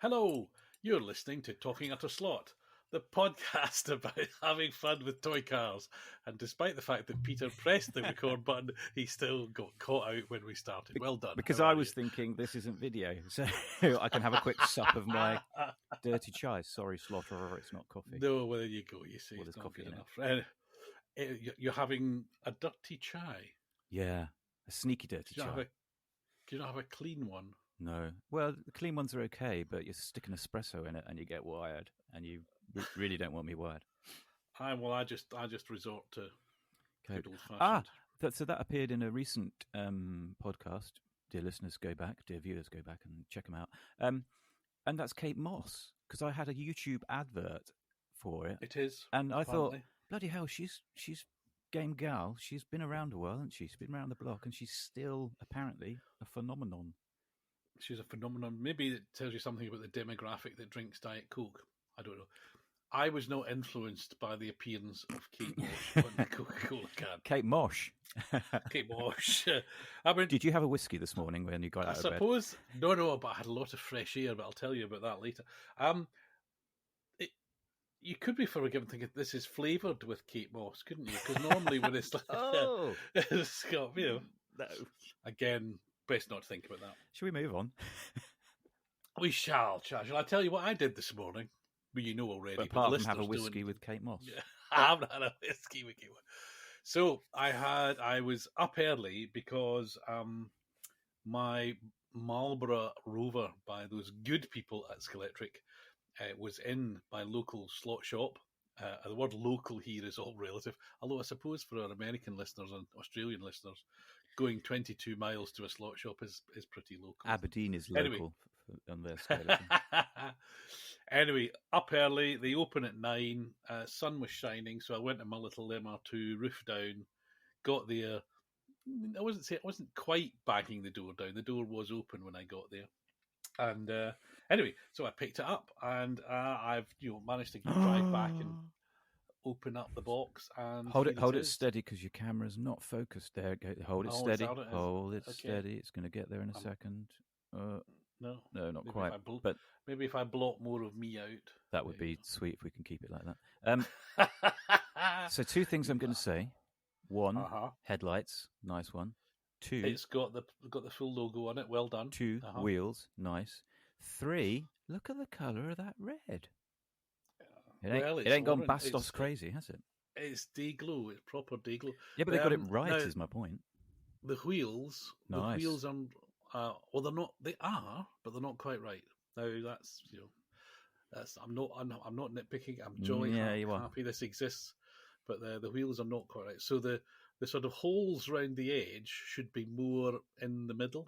Hello, you're listening to Talking at a Slot, the podcast about having fun with toy cars. And despite the fact that Peter pressed the record button, he still got caught out when we started. Well done. Because I was thinking this isn't video, so I can have a quick sup of my dirty chai. Sorry, Slaughterer, it's not coffee. No, well, there you go. You see, Well, it's there's not coffee good in enough. You're having a dirty chai. Yeah, a sneaky dirty chai. Do you not have a clean one? No. Well, the clean ones are okay, but you stick an espresso in it and you get wired, and you really don't want me wired. I just resort to good old-fashioned. So that appeared in a recent podcast. Dear listeners, go back. Dear viewers, go back and check them out. And that's Kate Moss, because I had a YouTube advert for it. It is. And I apparently. thought, bloody hell, she's game gal. She's been around a while, hasn't she? She's been around the block, and she's still apparently a phenomenon. She's a phenomenon. Maybe it tells you something about the demographic that drinks Diet Coke. I don't know. I was not influenced by the appearance of Kate Moss on the Coca-Cola can. Kate Mosh. Kate Moss. I mean, did you have a whiskey this morning when you got out of bed? I suppose. No, but I had a lot of fresh air, but I'll tell you about that later. You could be forgiven thinking this is flavoured with Kate Moss, couldn't you? Because normally when it's like, it's got, no. Again, best not to think about that. Shall we move on? We shall. Shall I tell you what I did this morning? Well, you know already. But apart from have a whiskey with Kate Moss. Yeah, I haven't had a whiskey with Kate Moss. So I was up early because my Marlboro Rover by those good people at Scalextric was in my local slot shop. The word local here is all relative, although I suppose for our American listeners and Australian listeners, going 22 miles to a slot shop is pretty local. Aberdeen is local on their scale. Anyway, up early, they open at 9, sun was shining, so I went to my little MR2, roof down, got there. I wasn't quite banging the door down. The door was open when I got there. And anyway, so I picked it up, and I've managed to drive back and open up the box and hold it steady because your camera's not focused. There, hold it steady. Hold it steady. It's going to get there in a second. No, not maybe quite. But maybe if I block more of me out, that would be sweet if we can keep it like that. So 2 things I'm going to say. 1, headlights, nice one. 2, it's got the full logo on it. Well done. 2, wheels, nice. 3, look at the colour of that red. It ain't gone Bastos crazy, has it? It's Dayglow. It's proper Dayglow. Yeah, but they got it right. Now, is my point. The wheels. Nice. The wheels are. Well, they're not. They are, but they're not quite right. Now that's that's. I'm not nitpicking. I'm jolly happy this exists, but the wheels are not quite right. So the sort of holes around the edge should be more in the middle.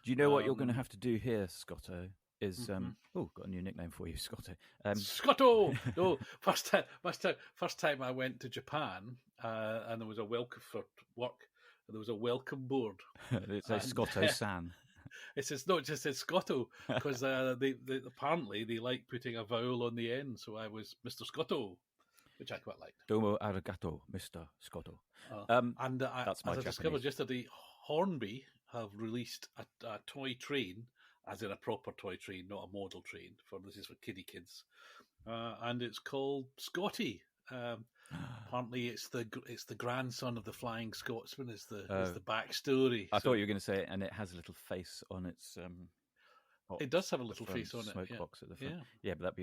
Do you know what you're going to have to do here, Scotto? Is got a new nickname for you, Scotto. Scotto. No, first time I went to Japan, and there was a welcome for work. And there was a welcome board. It says Scotto-san. It says no, it just says Scotto because they apparently they like putting a vowel on the end. So I was Mr. Scotto, which I quite liked. Domo arigato, Mr. Scotto. And that's my as I discovered yesterday, Hornby have released a toy train. As in a proper toy train, not a model train. This is for kiddie kids, and it's called Scotty. Apparently, it's the grandson of the Flying Scotsman. Is the backstory. I thought you were going to say it, and it has a little face on its. It does have a little face on it. Smoke box at the front. Yeah, but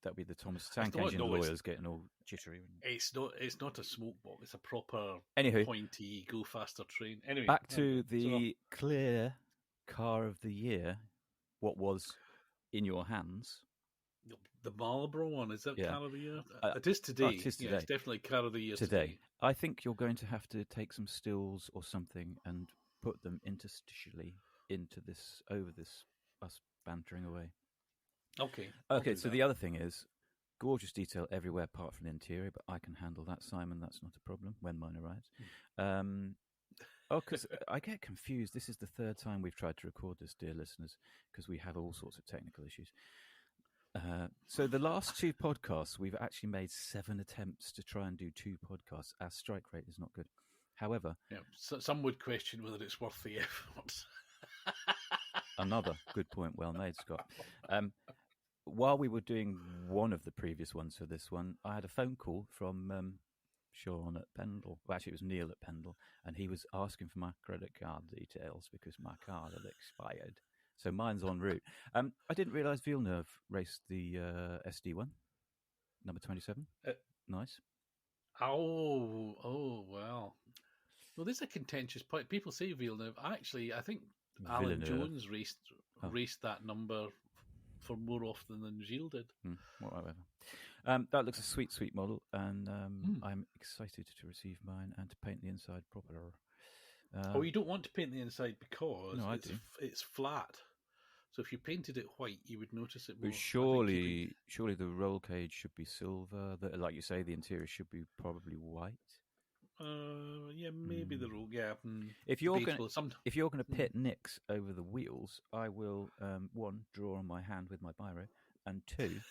that'd be the Thomas Tank Engine lawyers getting all jittery. It's not a smoke box. It's a proper pointy go faster train. Anyway, back to the clear car of the year. What was in your hands? The Marlboro one, is that car of the year? It is today. It is today. It's definitely car of the year today. I think you're going to have to take some stills or something and put them interstitially into this, us bantering away. Okay, so the other thing is, gorgeous detail everywhere apart from the interior, but I can handle that, Simon. That's not a problem when mine arrives. Because I get confused. This is the 3rd time we've tried to record this, dear listeners, because we have all sorts of technical issues. So the last 2 podcasts, we've actually made 7 attempts to try and do 2 podcasts. Our strike rate is not good. However... some would question whether it's worth the effort. Another good point, well made, Scott. while we were doing one of the previous ones for this one, I had a phone call from Sean at Pendle. Well, actually, it was Neil at Pendle, and he was asking for my credit card details because my card had expired. So mine's en route. I didn't realise Villeneuve raced the SD one, number 27. Nice. Oh, well. Well, this is a contentious point. People say Villeneuve. Actually, I think Alan Jones raced that number for more often than Gilles did. Whatever. That looks a sweet, sweet model, and I'm excited to receive mine and to paint the inside proper. You don't want to paint the inside because it's flat. So if you painted it white, you would notice it more. But surely the roll cage should be silver. Like you say, the interior should be probably white. Yeah, maybe the roll. Yeah. If you're going to pit nicks over the wheels, I will 1, draw on my hand with my biro, and 2,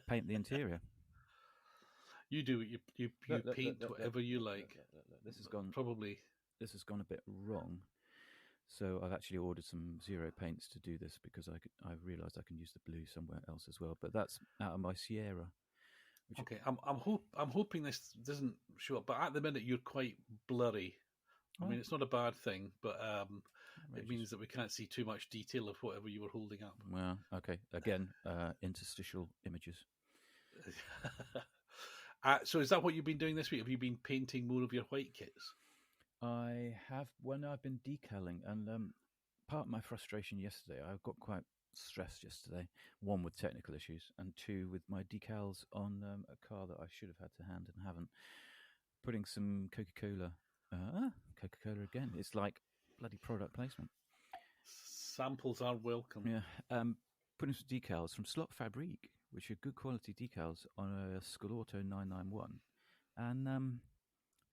paint the interior. You do. You paint whatever you like. This has gone probably. This has gone a bit wrong. So I've actually ordered some zero paints to do this because I've realised I can use the blue somewhere else as well. But that's out of my Sierra. Okay, I'm hoping this doesn't show up, but at the minute you're quite blurry. I mean, it's not a bad thing, but it means that we can't see too much detail of whatever you were holding up. Well, okay. Again, interstitial images. So is that what you've been doing this week? Have you been painting more of your white kits? I have when I've been decalling, and part of my frustration yesterday, I got quite stressed yesterday. 1 with technical issues, and 2 with my decals on a car that I should have had to hand and haven't. Putting some Coca-Cola again. It's like bloody product placement. Samples are welcome. Yeah. Putting some decals from Slot Fabrique, which are good quality decals on a Scalauto 991, and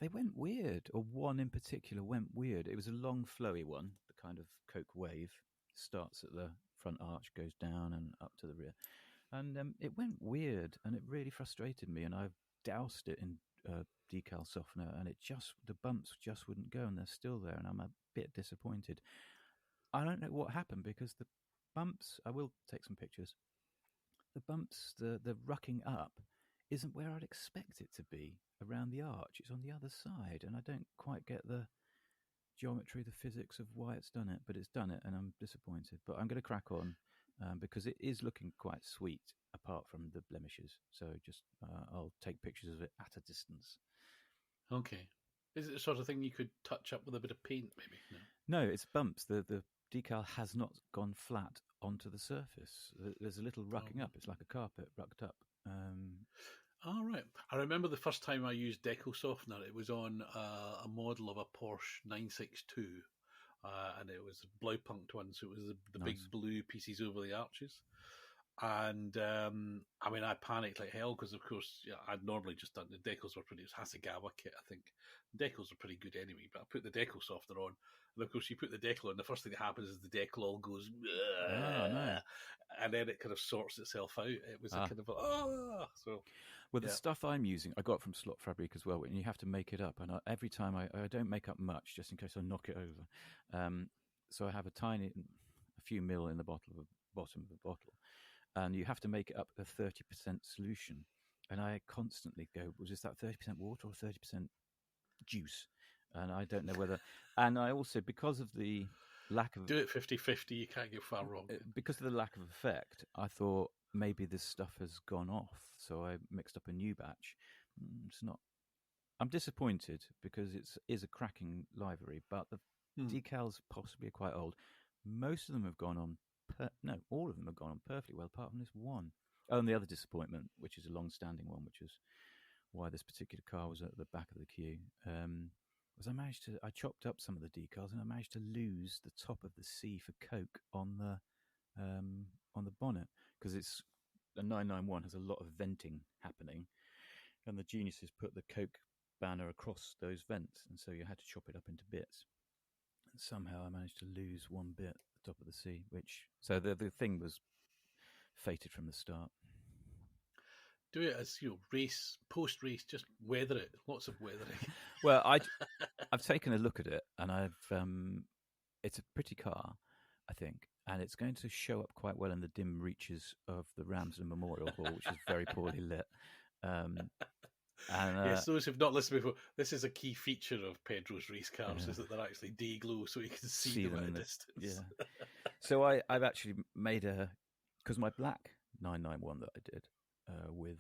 they went weird, or one in particular went weird. It was a long, flowy one, the kind of Coke wave. Starts at the front arch, goes down and up to the rear. And it went weird, and it really frustrated me. And I've doused it in decal softener, and the bumps just wouldn't go, and they're still there, and I'm a bit disappointed. I don't know what happened, because the bumps, I will take some pictures. The bumps, the rucking up, isn't where I'd expect it to be around the arch. It's on the other side, and I don't quite get the geometry, the physics of why it's done it, but it's done it, and I'm disappointed. But I'm going to crack on because it is looking quite sweet, apart from the blemishes. So just I'll take pictures of it at a distance. Okay. Is it the sort of thing you could touch up with a bit of paint, maybe? No, it's bumps. The decal has not gone flat onto the surface. There's a little rucking up. It's like a carpet rucked up. All right. I remember the first time I used decal softener. It was on a model of a Porsche 962, and it was a Blaupunkt one, so it was the big blue pieces over the arches. And I mean, I panicked like hell because, of course, I'd normally just done the decals were pretty. It was Hasegawa kit, I think. Decals are pretty good anyway, but I put the decal softener on, and of course, you put the decal on. The first thing that happens is the decal all goes, no. And then it kind of sorts itself out. It was a kind of so. Well, the stuff I'm using, I got from Slot Fabrique as well, and you have to make it up. And every time I don't make up much, just in case I knock it over. So I have a few mil in the bottom of the bottle, and you have to make it up a 30% solution. And I constantly go, was this that 30% water or 30% juice? And I don't know whether. And I also, because of the lack of... Do it 50-50, you can't go far wrong. Because of the lack of effect, I thought maybe this stuff has gone off. So I mixed up a new batch. It's not. I'm disappointed because it is a cracking livery, but the decals possibly are quite old. Most of them have gone on. All of them have gone on perfectly well, apart from this one. Oh, and the other disappointment, which is a long-standing one, which is why this particular car was at the back of the queue, was I chopped up some of the decals and I managed to lose the top of the C for Coke on the bonnet, because it's a 991 has a lot of venting happening, and the geniuses put the Coke banner across those vents, and so you had to chop it up into bits. And somehow I managed to lose one bit at the top of the C, so the thing was fated from the start. Do it as race, post-race, just weather it. Lots of weathering. Well, I've taken a look at it, and it's a pretty car, I think. and it's going to show up quite well in the dim reaches of the Ramsden Memorial Hall, which is very poorly lit. And yes, those who've not listened before, this is a key feature of Pedro's race cars, is that they're actually day glow, so you can see them at a distance. Yeah. So I've actually made because my black 991 that I did with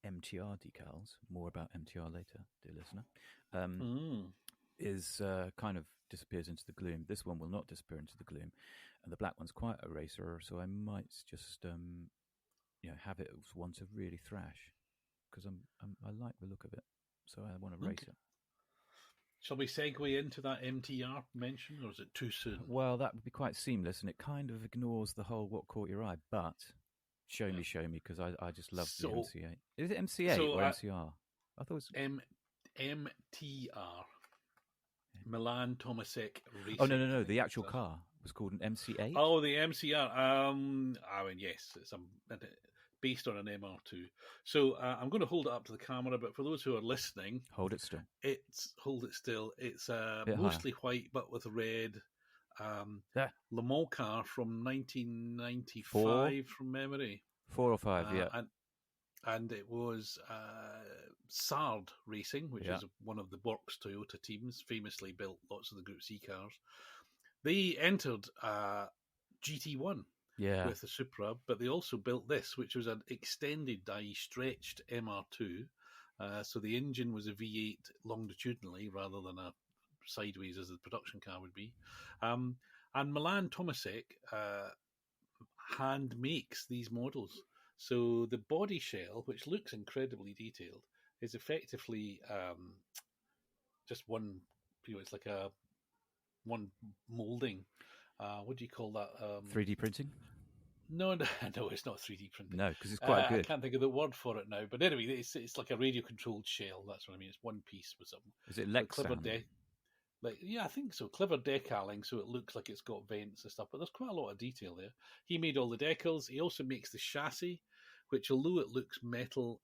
MTR decals, more about MTR later, dear listener, is kind of disappears into the gloom. This one will not disappear into the gloom, and the black one's quite a racer, so I might just have it as one to really thrash, because I like the look of it, so I want to race it. Shall we segue into that MTR mention, or is it too soon? Well, that would be quite seamless, and it kind of ignores the whole what caught your eye, but show me, because I just love the MC8. Is it MC8 or MCR? I thought it was MTR. Milan Tomasek Racing. Oh, no. The actual car was called an MC8? Oh, the MCR. I mean, yes, it's based on an MR2. So I'm going to hold it up to the camera, but for those who are listening... Hold it still. Hold it still. It's mostly white, but with red. Le Mans car from 1995, from memory. 4 or 5, yeah. And it was Sard Racing, which is one of the Works Toyota teams, famously built lots of the Group C cars. They entered GT1 with the Supra, but they also built this, which was an extended, i.e. stretched MR2. So the engine was a V8 longitudinally rather than a sideways as the production car would be. And Milan Tomasek hand makes these models. So the body shell, which looks incredibly detailed, is effectively just one. It's like one molding. What do you call that? 3D printing? No, it's not 3D printing. No, because it's quite good. I can't think of the word for it now. But anyway, it's like a radio-controlled shell. That's what I mean. It's one piece with something. Is it Lexan? I think so. Clever decalling, so it looks like it's got vents and stuff. But there's quite a lot of detail there. He made all the decals. He also makes the chassis, which, although it looks metal,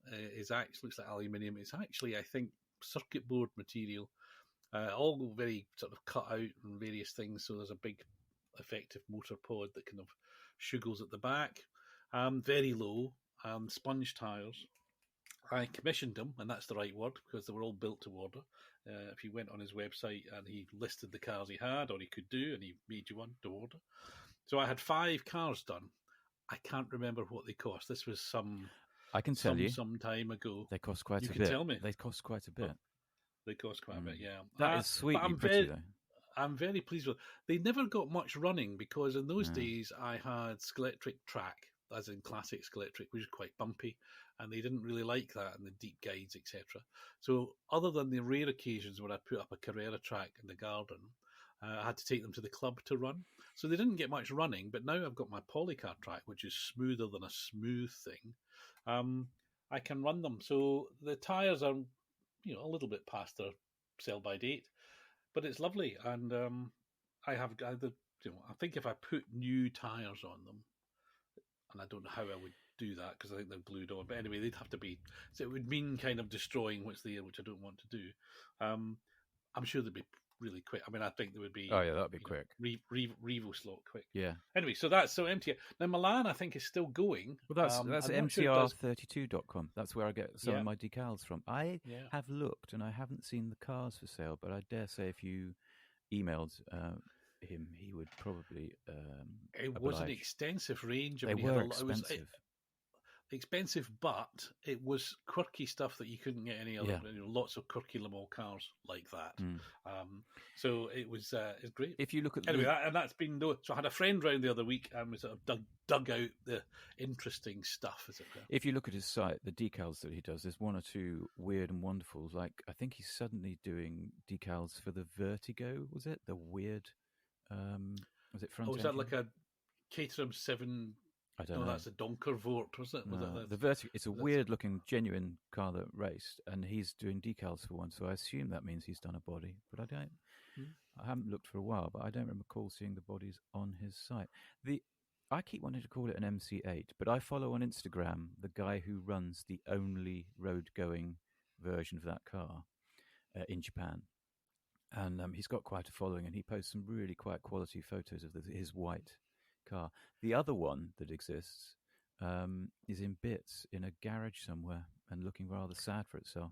looks like aluminium. It's actually, I think, circuit board material. All very sort of cut out and various things. So there's a big, effective motor pod that kind of shuggles at the back. Very low, sponge tyres. I commissioned them, and that's the right word, because they were all built to order. If you went on his website and he listed the cars he had or he could do, and he made you one to order. So I had 5 cars done. I can't remember what they cost. This was I can tell you some time ago. They cost quite a bit. You can tell me. They cost quite a bit. They cost quite a bit, yeah. That is sweetly pretty, though. I'm very pleased with it. They never got much running because in those days I had Scalextric track, as in classic Scalextric, which is quite bumpy, and they didn't really like that in the deep guides, etc. So other than the rare occasions where I put up a Carrera track in the garden, I had to take them to the club to run. So they didn't get much running, but now I've got my Polycar track, which is smoother than a smooth thing. I can run them. So the tyres are, a little bit past their sell-by date, but it's lovely. And I think if I put new tyres on them, and I don't know how I would do that because I think they're glued on. But anyway, they'd have to be. So it would mean kind of destroying what's there, which I don't want to do. I'm sure they'd be really quick. I mean, I think they would be. Oh yeah, that'd be quick. Revo slot quick. Yeah. Anyway, so MTR. Now Milan, I think, is still going. Well, that's MTR32.com. That's where I get some of my decals from. I have looked and I haven't seen the cars for sale, but I dare say if you emailed him, he would probably. It was an extensive range. They were expensive. Expensive, but it was quirky stuff that you couldn't get any other. Lots of quirky Le Mans cars like that. So it was it's great. If you look at that's been so I had a friend round the other week and we sort of dug out the interesting stuff, as it were. If you look at his site, the decals that he does, there's one or two weird and wonderfuls. Like I think he's suddenly doing decals for the Vertigo. Was it the weird? Was it front? Was that like a Caterham 7? I don't know. That's a Donkervoort, was it? The Vertigo. It's a weird-looking, genuine car that raced, and he's doing decals for one. So I assume that means he's done a body, but I don't. I haven't looked for a while, but I don't recall seeing the bodies on his site. I keep wanting to call it an MC8, but I follow on Instagram the guy who runs the only road-going version of that car in Japan. And he's got quite a following, and he posts some really quite quality photos of his white car. The other one that exists is in bits in a garage somewhere and looking rather sad for itself.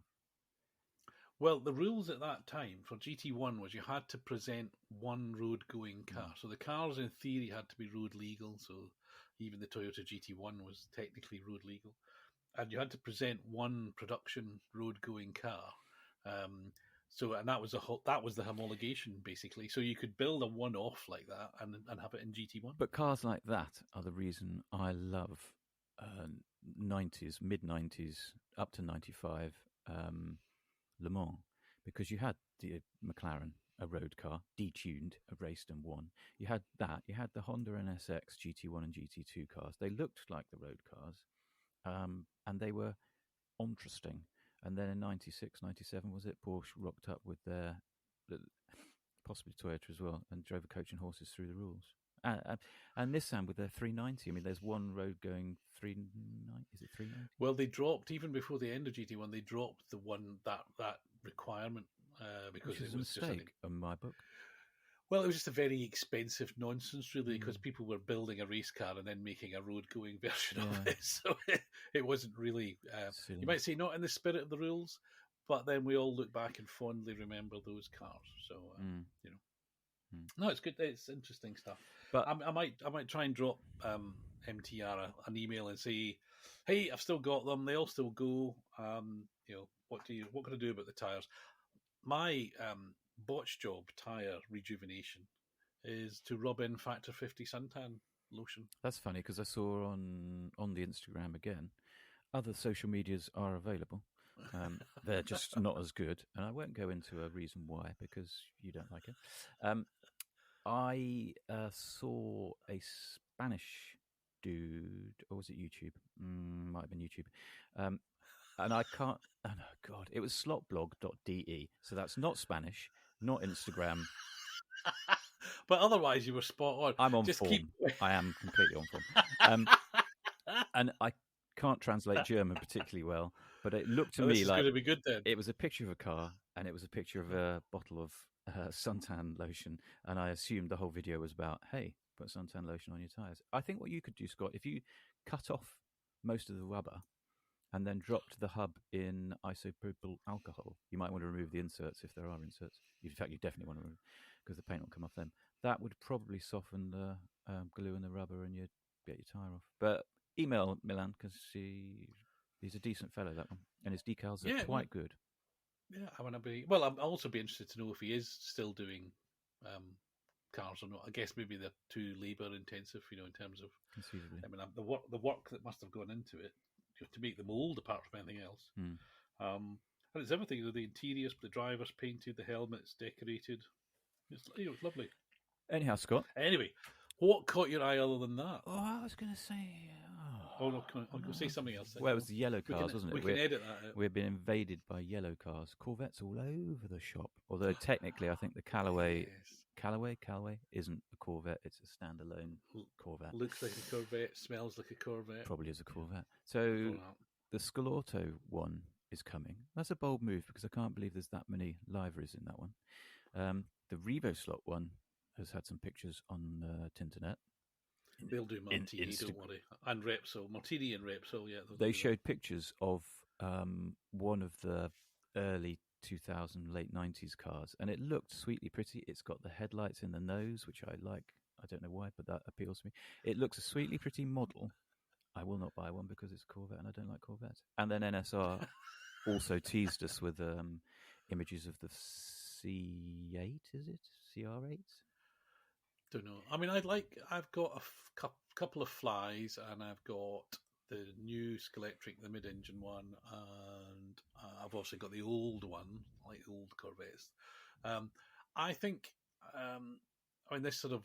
Well, the rules at that time for GT1 was you had to present one road-going car. So the cars, in theory, had to be road legal. So even the Toyota GT1 was technically road legal, and you had to present one production road-going car. And that was the homologation basically. So you could build a one-off like that and have it in GT1. But cars like that are the reason I love 90s, mid 90s, up to 95 Le Mans, because you had the McLaren, a road car, detuned, raced and won. You had that. You had the Honda NSX GT1 and GT2 cars. They looked like the road cars, and they were interesting. And then in 96, 97, was it, Porsche rocked up with their, possibly Toyota as well, and drove a coach and horses through the rules. And Nissan with their 390. I mean, there's one road going 390. Is it 390? Well, they dropped, even before the end of GT1, they dropped the one that requirement because Which is it was a mistake in my book. Well, it was just a very expensive nonsense, really, because people were building a race car and then making a road-going version of it. So it wasn't really, you might say, not in the spirit of the rules, but then we all look back and fondly remember those cars. So, you know. No, it's good. It's interesting stuff. But I might try and drop MTR an email and say, "Hey, I've still got them. They all still go. What can I do about the tires?" My botch job, tire rejuvenation, is to rub in Factor 50 suntan lotion. That's funny because I saw on the Instagram again. Other social medias are available. They're just not as good, and I won't go into a reason why because you don't like it. I saw a Spanish dude, or was it YouTube? Might have been YouTube. And I can't. Oh no, God! It was slotblog.de. So that's not Spanish, not Instagram. But otherwise, you were spot on. I'm on form. I am completely on form. And I can't translate German particularly well, but it looked to me like going to be good then. It was a picture of a car, and it was a picture of a bottle of suntan lotion, and I assumed the whole video was about, hey, put suntan lotion on your tires. I think what you could do, Scott, if you cut off most of the rubber and then dropped the hub in isopropyl alcohol, you might want to remove the inserts if there are inserts. In fact, you definitely want to remove because the paint will come off them. That would probably soften the glue and the rubber, and you'd get your tire off. But email Milan because he's a decent fellow, that one, and his decals are quite good. Yeah, I want to be. Well, I'll also be interested to know if he is still doing cars or not. I guess maybe they're too labour intensive, in terms of. Conceivably. I mean, the work that must have gone into it to make the mould, apart from anything else. And it's everything. The interiors, the drivers painted, the helmets decorated. It's lovely. Anyhow, Scott. Anyway, what caught your eye other than that? Oh, I was going to say. Oh no, I'll say something else. Well, it was the yellow cars, wasn't it? We can edit that out. We've been invaded by yellow cars. Corvettes all over the shop. Although technically, I think the Callaway isn't a Corvette. It's a standalone Corvette. Looks like a Corvette. Smells like a Corvette. Probably is a Corvette. So the Scalauto one is coming. That's a bold move because I can't believe there's that many liveries in that one. The Revo slot one has had some pictures on Tinternet. They'll do Martini, don't worry. And Repsol. Martini and Repsol, yeah. They showed pictures of one of the early 2000, late 90s cars, and it looked sweetly pretty. It's got the headlights in the nose, which I like. I don't know why, but that appeals to me. It looks a sweetly pretty model. I will not buy one because it's a Corvette, and I don't like Corvettes. And then NSR also teased us with images of the C8, is it? CR8? Don't know. I mean, I've got a couple of flies, and I've got the new Scalextric, the mid-engine one, and I've also got the old one, like the old Corvettes. I think, this sort of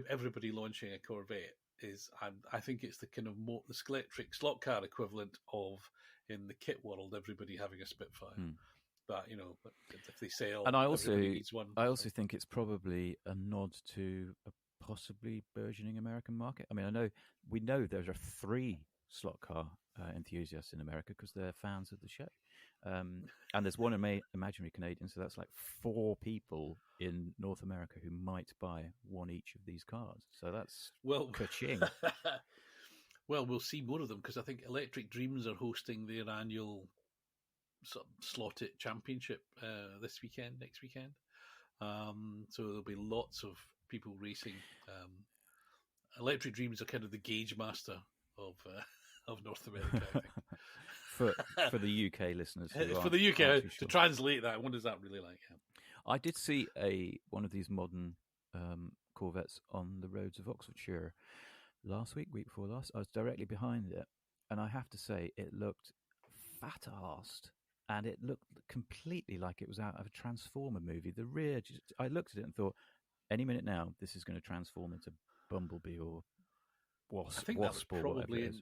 everybody launching a Corvette is, I think it's the kind of the Scalextric slot car equivalent of, in the kit world, everybody having a Spitfire. But if they sell, and I also needs one. I also think it's probably a nod to a possibly burgeoning American market. I mean, we know there are 3 slot car enthusiasts in America because they're fans of the show, And there's one imaginary Canadian, so that's like 4 people in North America who might buy one each of these cars. So that's Well, ka-ching. well, we'll see more of them because I think Electric Dreams are hosting their annual sort of slot it championship next weekend. So there'll be lots of people racing. Electric Dreams are kind of the gauge master of of North America, I think. for the UK listeners, for the UK to translate that, what does that really like? Yeah. I did see one of these modern Corvettes on the roads of Oxfordshire week before last. I was directly behind it, and I have to say it looked fat-arsed, and it looked completely like it was out of a Transformer movie. The rear, I looked at it and thought, any minute now, this is going to transform into Bumblebee or Wasp, I think Wasp that or whatever it is.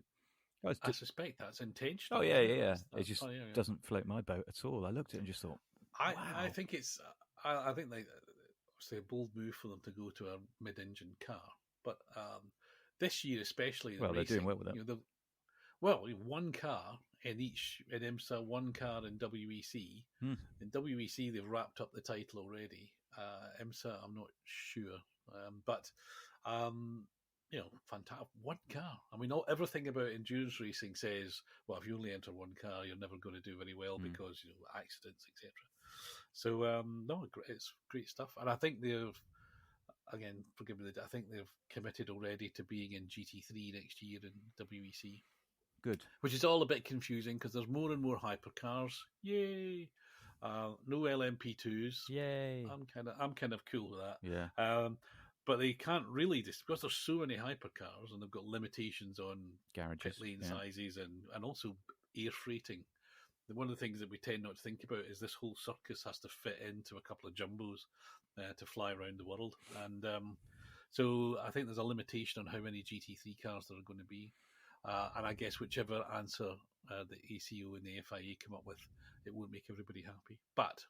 I suspect that's intentional. Oh yeah. It just doesn't float my boat at all. I looked at it and just thought, wow. I think it's. I think it's a bold move for them to go to a mid-engine car, but this year especially, they're doing well with it. One car in IMSA, one car in WEC. In WEC, they've wrapped up the title already. IMSA, I'm not sure, but. Fantastic. One car. I mean, everything about endurance racing says, well, if you only enter one car, you're never going to do very well because, accidents, etc. So, it's great stuff. And I think again, forgive me, I think they've committed already to being in GT3 next year in WEC. Good. Which is all a bit confusing because there's more and more hypercars. Yay! No LMP2s. Yay! I'm kind of cool with that. Yeah. But they can't really, because there's so many hypercars and they've got limitations on garages, pit lane sizes and also air freighting. One of the things that we tend not to think about is this whole circus has to fit into a couple of jumbos to fly around the world. And so I think there's a limitation on how many GT3 cars there are going to be. And I guess whichever answer the ACO and the FIA come up with, it won't make everybody happy. But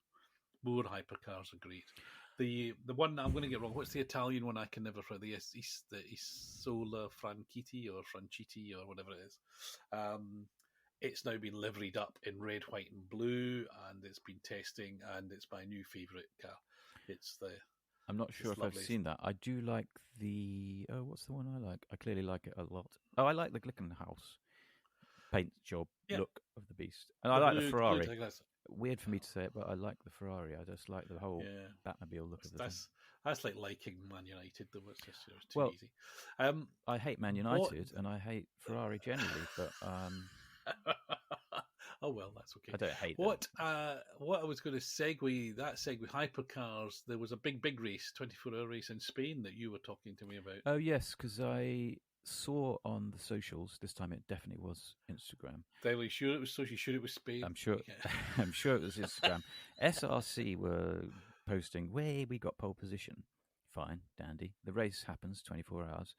more hypercars are great. The one I'm going to get wrong. What's the Italian one? I can never find the Isola Franchitti or Franchitti or whatever it is. It's now been liveried up in red, white, and blue, and it's been testing, and it's my new favourite car. I'm not sure if lovely. I've seen that. I do like the. Oh, what's the one I like? I clearly like it a lot. Oh, I like the Glickenhaus paint job look of the beast, and I like the Ferrari. Weird for me to say it, but I like the Ferrari. I just like the whole Batmobile look of the thing. That's like liking Man United, though. It's just too easy. I hate Man United and I hate Ferrari generally, but oh well, that's okay. I don't hate what I was going to segue hypercars. There was a big race, 24-hour race in Spain that you were talking to me about. Oh yes, because I saw on the socials. This time it definitely was Instagram. Are you sure it was social? Sure it was Spain? I'm sure. I'm sure it was Instagram. SRC were posting, we got pole position. Fine, dandy. The race happens 24 hours,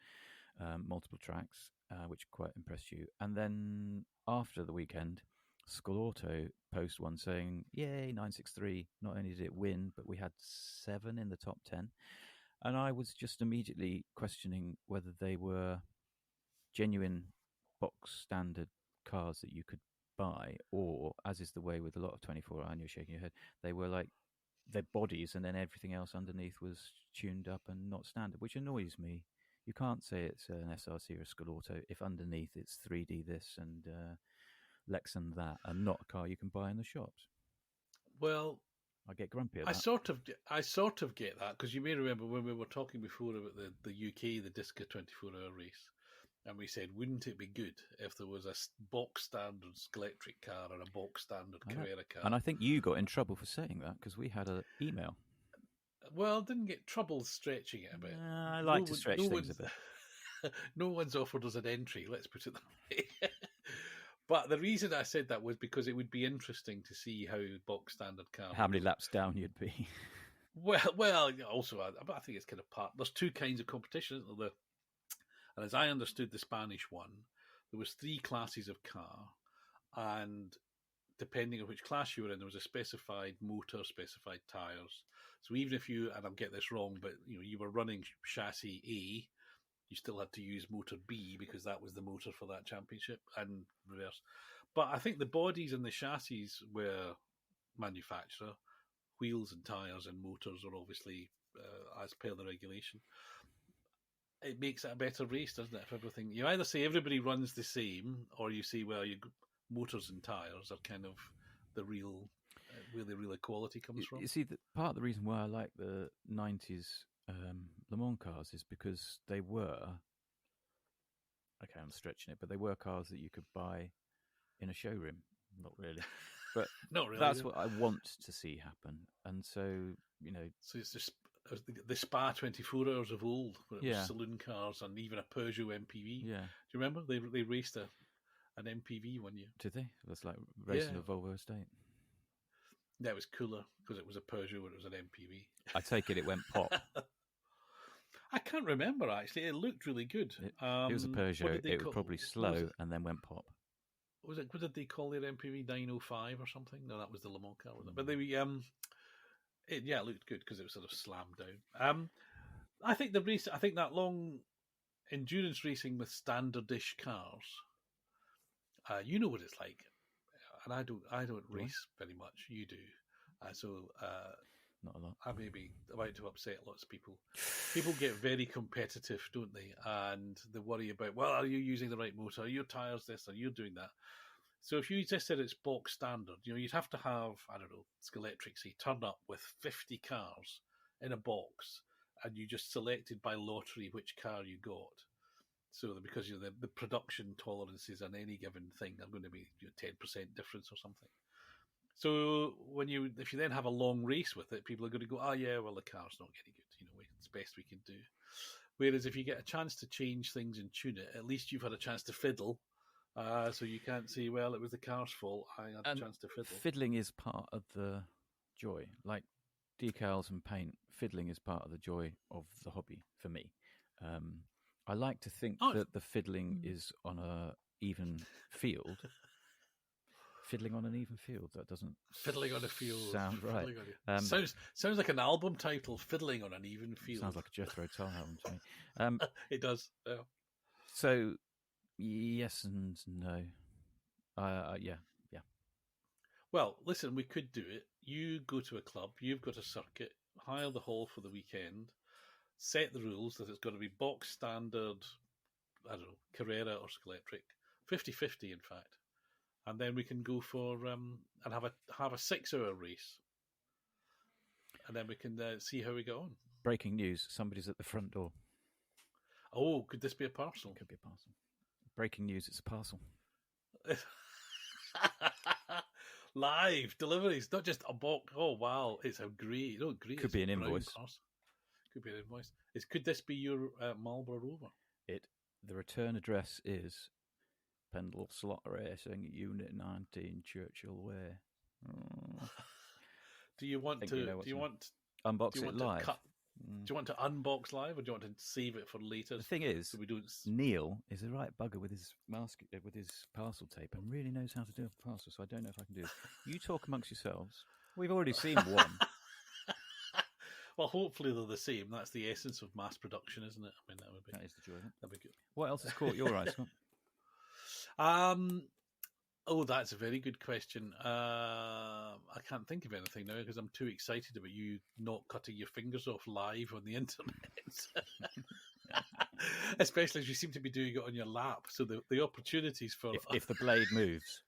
multiple tracks, which quite impressed you. And then after the weekend, Scalauto post one saying, yay, 963. Not only did it win, but we had 7 in the top 10. And I was just immediately questioning whether they were genuine box standard cars that you could buy, or, as is the way with a lot of 24-hour, and you're shaking your head, they were like their bodies and then everything else underneath was tuned up and not standard, which annoys me. You can't say it's an SRC or a Scalauto if underneath it's 3D this and Lexan that, and not a car you can buy in the shops. Well, I get grumpy at that. I sort of get that, because you may remember when we were talking before about the UK, the Disca 24-hour race, and we said, wouldn't it be good if there was a box standard Scalextric car and a box standard Carrera car? And I think you got in trouble for saying that, because we had an email. Well, didn't get trouble stretching it a bit. I like to stretch things a bit. No one's offered us an entry, let's put it that way. But the reason I said that was because it would be interesting to see how box standard cars... How many laps down you'd be. Well, also, I think it's kind of part... There's 2 kinds of competition, isn't there? And as I understood the Spanish one, there was 3 classes of car, and depending on which class you were in, there was a specified motor, specified tyres. So even if you, and I'll get this wrong, but you were running chassis A, you still had to use motor B because that was the motor for that championship, and reverse. But I think the bodies and the chassis were manufacturer. Wheels and tyres and motors are obviously as per the regulation. It makes it a better race, doesn't it? If everything, you either say everybody runs the same, or you say, well, your motors and tyres are kind of the real, where the real quality comes from. You see, part of the reason why I like the 90s Le Mans cars is because they were, okay, I'm stretching it, but they were cars that you could buy in a showroom. Not really. But Not really. That's what I want to see happen. And so, So it's just the Spa 24 Hours of old, where it was saloon cars and even a Peugeot MPV. Yeah. Do you remember? They raced an MPV one year. Did they? It was like racing a Volvo estate. Yeah, it was cooler because it was a Peugeot and it was an MPV. I take it went pop. I can't remember, actually. It looked really good. It was a Peugeot. It was probably slow and then went pop. What did they call their MPV? 905 or something? No, that was the Le Mans car, wasn't it? But they, it looked good because it was sort of slammed down. I think that long endurance racing with standardish cars, you know what it's like, and I don't race very much. You do, so not a lot. I may be about to upset lots of people. People get very competitive, don't they? And they worry about, well, are you using the right motor? Are your tyres this? Are you doing that? So if you just said it's box standard, you'd have to have, I don't know, Scalextric, say, turn up with 50 cars in a box, and you just selected by lottery which car you got. So because the production tolerances on any given thing are going to be 10% difference or something. So if you then have a long race with it, people are going to go, oh yeah, well the car's not getting good. It's the best we can do. Whereas if you get a chance to change things and tune it, at least you've had a chance to fiddle. So you can't say, well, it was the car's fault. I had a chance to fiddle. Fiddling is part of the joy. Like decals and paint, fiddling is part of the joy of the hobby for me. I like to think that the fiddling is on a even field. Fiddling on an even field. That doesn't fiddling on a field sound right. Sounds like an album title. Fiddling on an even field. Sounds like a Jethro Tull album to me. It does. Yeah. So yes and no. Yeah. Well, listen, we could do it. You go to a club. You've got a circuit. Hire the hall for the weekend. Set the rules that it's got to be box standard. I don't know, Carrera or Scalextric. 50-50, in fact. And then we can go for and have a 6-hour race, and then we can see how we go on. Breaking news: somebody's at the front door. Oh, could this be a parcel? It could be a parcel. Breaking news: it's a parcel. Live deliveries, not just a box. Oh wow, it's a great. Oh, great! Could be an invoice. Could be an invoice. Could this be your Marlboro Rover? The return address is Pendle Slot Racing, Unit 19, Churchill Way. Oh. Do you want unbox it live? Do you want to unbox live, or do you want to save it for later? The thing is, so we don't... Neil is a right bugger with his parcel tape and really knows how to do a parcel. So I don't know if I can do it. You talk amongst yourselves. We've already seen one. Well, hopefully they're the same. That's the essence of mass production, isn't it? I mean, that is the joy. That'd be good. What else has caught your eye, Scott? Oh, that's a very good question. I can't think of anything now because I'm too excited about you not cutting your fingers off live on the internet. Especially as you seem to be doing it on your lap. So the opportunities for... If the blade moves.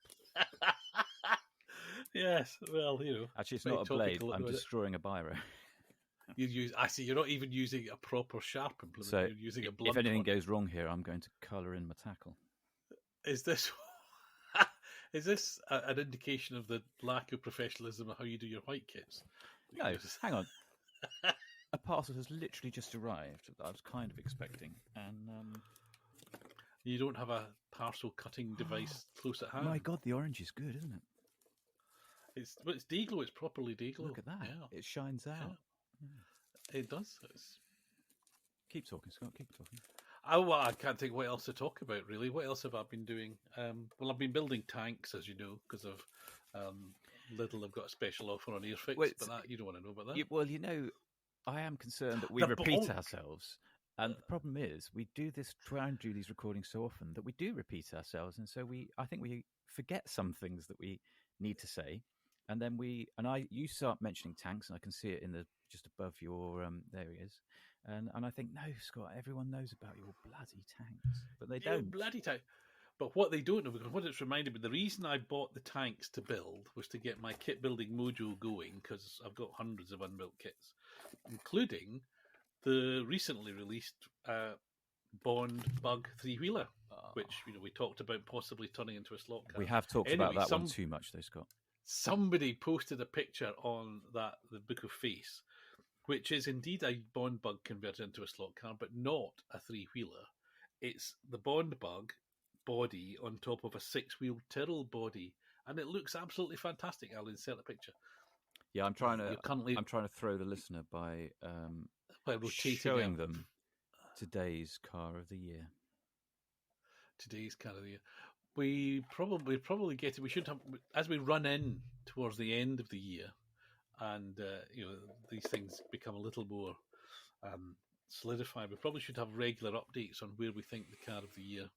Yes, well, Actually, it's not a blade. I'm destroying a biro. I see. You're not even using a proper sharp implement. So you're using a blunt if anything one. goes wrong here, I'm going to colour in my tackle. Is this an indication of the lack of professionalism of how you do your white kits? No, hang on. A parcel has literally just arrived that I was kind of expecting, and you don't have a parcel cutting device close at hand. My God, the orange is good, isn't it? It's Dayglow. It's properly Dayglow. Look at that. Yeah. It shines out. Yeah. It does. Keep talking, Scott. Keep talking. Well, I can't think what else to talk about, really. What else have I been doing? Well, I've been building tanks, as you know, because of Lidl have got a special offer on Airfix, but that, you don't want to know about that. Well, I am concerned that we repeat ourselves. And the problem is, we try and do these recordings so often that we do repeat ourselves. And so I think we forget some things that we need to say, and then you start mentioning tanks, and I can see it in the just above your there he is, and I think, no, Scott, everyone knows about your bloody tanks, but they You don't. bloody tank. But what they don't know, because what it's reminded me, the reason I bought the tanks to build was to get my kit building mojo going, because I've got hundreds of unbuilt kits, including the recently released Bond Bug 3-wheeler, which we talked about possibly turning into a slot car. We have talked about that one too much, though, Scott. Somebody posted a picture on the Book of Face, which is indeed a Bond Bug converted into a slot car, but not a 3-wheeler. It's the Bond Bug body on top of a 6-wheel Tyrrell body, and it looks absolutely fantastic. I'll insert a picture. Yeah, I'm trying to throw the listener by showing them today's car of the year. Today's car of the year. We probably get it. We should have, as we run in towards the end of the year, and these things become a little more solidified. We probably should have regular updates on where we think the car of the year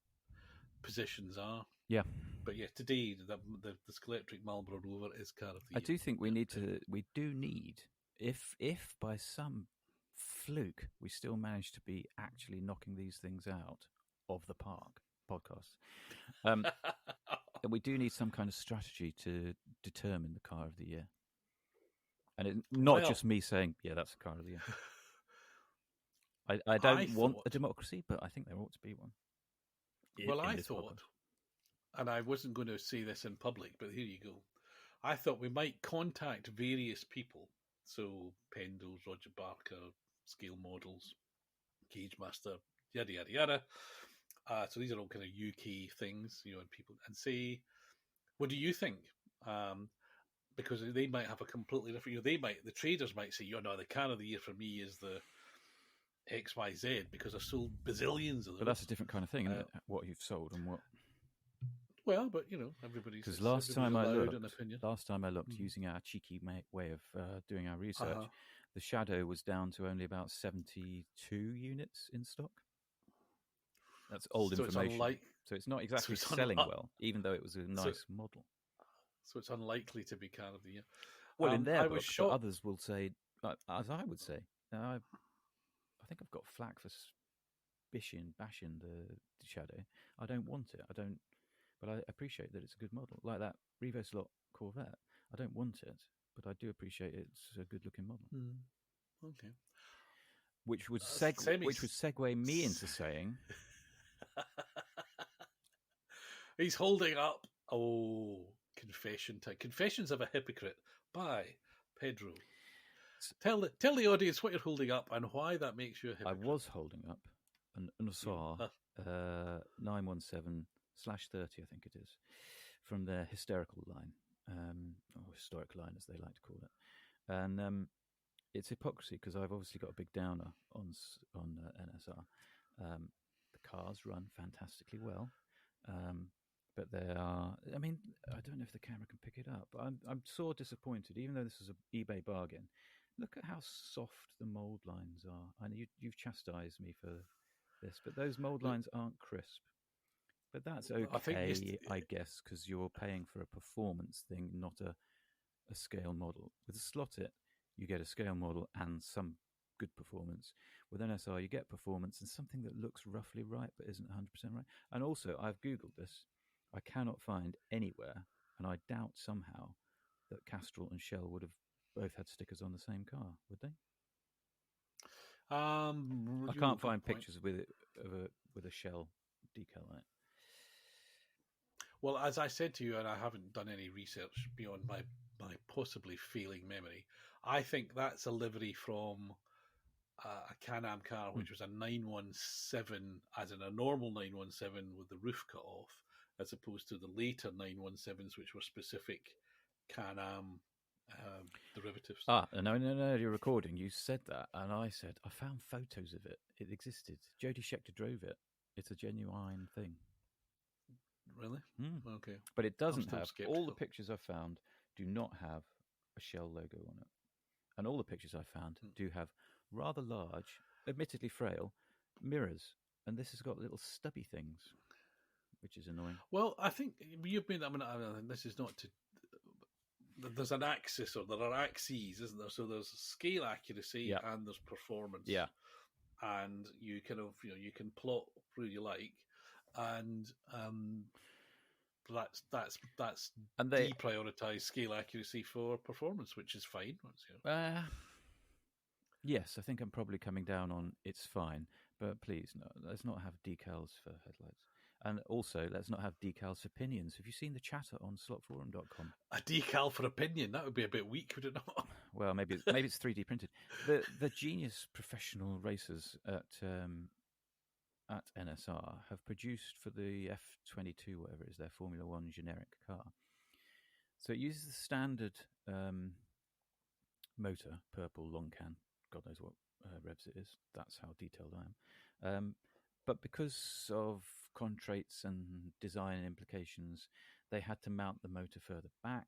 positions are. Yeah, but yeah, today the Scalextric Marlboro Rover is car of the year. I do think we do need, if by some fluke we still manage to be actually knocking these things out of the park podcast, we do need some kind of strategy to determine the car of the year, and not just me saying, yeah, that's the car of the year. I don't want a democracy, but I think there ought to be one. Well, I thought, and I wasn't going to say this in public, but here you go. I thought we might contact various people, so Pendles, Roger Barker, Scale Models, Cage Master, yada yada yada. So these are all kind of UK things, and people, and say, what do you think? Because they might have a completely different. The traders might say, no, the car of the year for me is the XYZ because I've sold bazillions of them. But that's a different kind of thing, isn't it? What you've sold and what. Well, but everybody's. Because last time I looked, using our cheeky way of doing our research, the Shadow was down to only about 72 units in stock. That's old information. So it's not exactly selling well, even though it was a nice model. So it's unlikely to be car of the year. Well, in their book, but others will say, as I would say, I think I've got flack for bashing the Shadow. I don't want it. But I appreciate that it's a good model. Like that Revo slot Corvette. I don't want it, but I do appreciate it's a good-looking model. Okay. Which would segue me into saying... He's holding up... confession time. Confessions of a Hypocrite by Pedro. Tell the audience what you're holding up and why that makes you a hypocrite. I was holding up an Hussar 917/30, I think it is, from their hysterical line, or historic line as they like to call it. And it's hypocrisy because I've obviously got a big downer on NSR. The cars run fantastically well, but they are. I mean, I don't know if the camera can pick it up, but I'm sore disappointed. Even though this is an eBay bargain, look at how soft the mould lines are. I know you've chastised me for this, but those mould lines aren't crisp. But that's okay, I guess, because you're paying for a performance thing, not a scale model. With a Slotted, you get a scale model and some good performance. With NSR, you get performance and something that looks roughly right but isn't 100% right. And also, I've Googled this. I cannot find anywhere, and I doubt somehow, that Castrol and Shell would have both had stickers on the same car, would they? I can't find pictures with a Shell decal on it. Well, as I said to you, and I haven't done any research beyond my possibly failing memory, I think that's a livery from a Can-Am car, which was a 917, as in a normal 917 with the roof cut off, as opposed to the later 917s, which were specific Can-Am derivatives. No, you're recording. You said that, and I said, I found photos of it. It existed. Jody Scheckter drove it. It's a genuine thing. Really? Okay. But it doesn't have, skeptical. All the pictures I found do not have a Shell logo on it. And all the pictures I found do have rather large, admittedly frail, mirrors. And this has got little stubby things. which is annoying. Well, I think you've made. I mean, this is not to. There's an axis, or there are axes, isn't there? So there's scale accuracy and there's performance. Yeah. And you kind of, you can plot where you like, and that's and they deprioritize scale accuracy for performance, which is fine. Yes, I think I'm probably coming down on it's fine, but please, no, let's not have decals for headlights. And also, let's not have decals for pinions. Have you seen the chatter on slotforum.com? A decal for a pinion? That would be a bit weak, would it not? Well, maybe it's 3D printed. The genius professional racers at NSR have produced for the F22, whatever it is, their Formula One generic car. So it uses the standard motor, purple long can. God knows what revs it is. That's how detailed I am. But because of contraints and design implications, they had to mount the motor further back,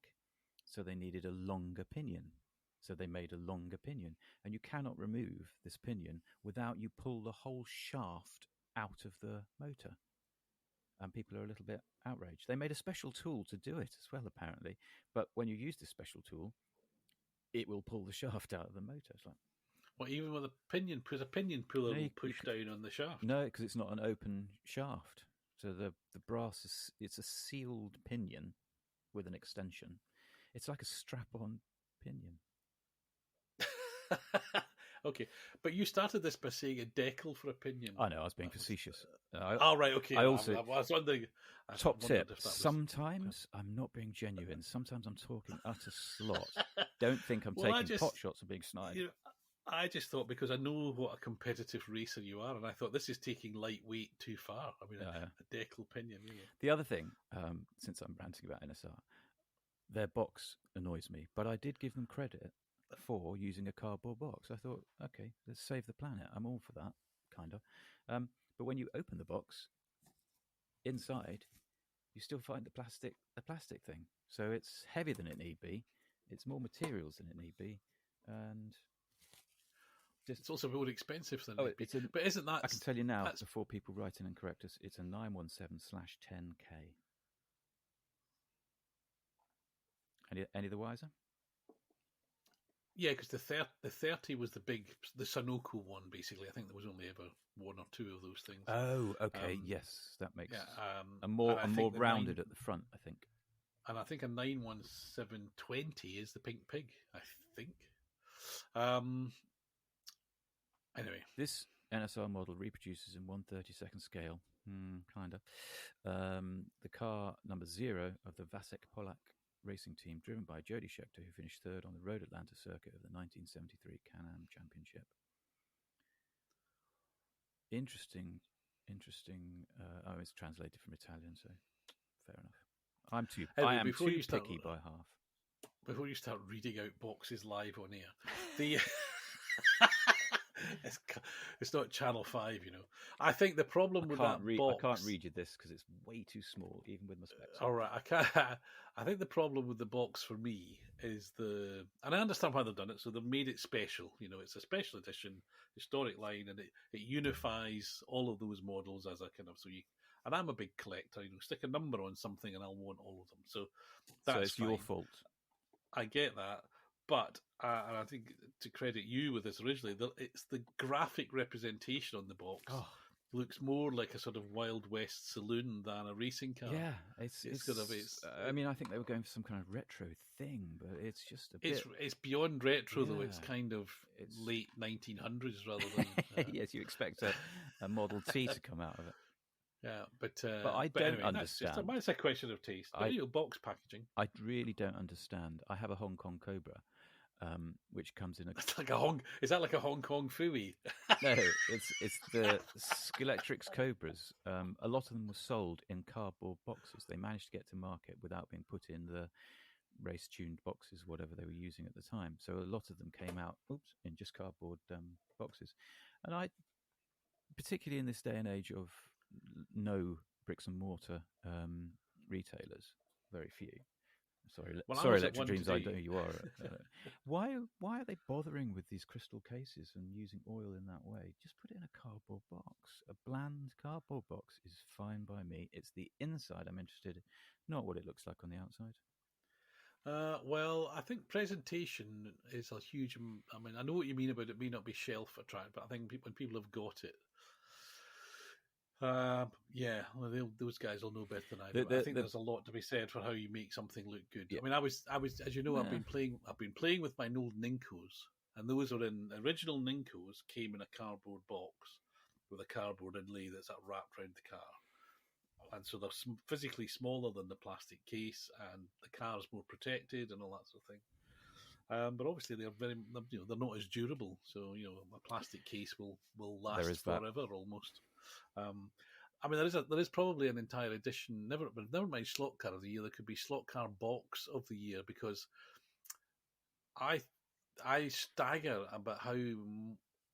so they needed a longer pinion. So they made a longer pinion. And you cannot remove this pinion without you pull the whole shaft out of the motor. And people are a little bit outraged. They made a special tool to do it as well, apparently. But when you use this special tool, it will pull the shaft out of the motor. It's like, well, even with a pinion, because a pinion puller will push down on the shaft. No, because it's not an open shaft. So the brass it's a sealed pinion with an extension. It's like a strap-on pinion. Okay, but you started this by saying a decal for a pinion. I know, I was being facetious. Right, okay. I also, I was wondering. Top tip, sometimes I'm not being genuine. Sometimes I'm talking utter slot. Don't think I'm taking pot shots or being snide. I just thought, because I know what a competitive racer you are, and I thought this is taking lightweight too far. I mean, a decal pinion. The other thing, since I'm ranting about NSR, their box annoys me, but I did give them credit for using a cardboard box. I thought, okay, let's save the planet. I'm all for that, kind of. But when you open the box, inside, you still find the plastic thing. So it's heavier than it need be. It's more materials than it need be, and it's also more expensive than it be. But isn't that? I can tell you now, before people write in and correct us, it's a 917/10K. Any the wiser? Yeah, because the 30 was the Sunoco one, basically. I think there was only ever one or two of those things. Oh, okay, yes, that makes a more rounded at the front, I think. And I think a 91720 is the pink pig, I think. Anyway, this NSR model reproduces in 1/32nd scale, kind of. The car number 0 of the Vasek Polak racing team, driven by Jody Scheckter, who finished third on the Road Atlanta circuit of the 1973 Can-Am Championship. Interesting. It's translated from Italian, so fair enough. I am too picky by half. Before you start reading out boxes live on air, it's not Channel 5, I think the problem with that box... I can't read you this because it's way too small, even with my specs. All right, I think the problem with the box for me is and I understand why they've done it. So they've made it special. It's a special edition, historic line, and it unifies all of those models as a kind of And I'm a big collector. Stick a number on something, and I'll want all of them. So that's your fault. I get that. But, and I think to credit you with this originally, it's the graphic representation on the box looks more like a sort of Wild West saloon than a racing car. Yeah, it's I mean, I think they were going for some kind of retro thing, but it's just a bit... It's beyond retro, though. It's kind of late 1900s rather than... Yes, you expect a Model T to come out of it. Yeah, but I don't understand. It's a question of taste. Box packaging. I really don't understand. I have a Hong Kong Cobra, which comes in a... It's like is that like a Hong Kong Fooey? No, it's the Scalextric Cobras. A lot of them were sold in cardboard boxes. They managed to get to market without being put in the race-tuned boxes, whatever they were using at the time. So a lot of them came out, in just cardboard boxes. And I, particularly in this day and age of no bricks and mortar retailers, very few, Sorry, Well, I sorry, was at Electric one Dreams. I today. know who you are. Why are they bothering with these crystal cases and using oil in that way? Just put it in a cardboard box. A bland cardboard box is fine by me. It's the inside I'm interested in, not what it looks like on the outside. Well, I think presentation is a huge. I mean, I know what you mean about it may not be shelf attract, but I think when people have got it, yeah, well, those guys will know better than I do. I think there's a lot to be said for how you make something look good. Yeah. I mean, I was, as you know, I've been playing with my old Ninkos, and those are in original Ninkos came in a cardboard box with a cardboard inlay that's wrapped around the car. And so they're physically smaller than the plastic case, and the car's more protected and all that sort of thing. But obviously they're they're not as durable. So a plastic case will last forever almost. I mean, there is probably an entire edition. Never mind slot car of the year. There could be slot car box of the year, because I stagger about how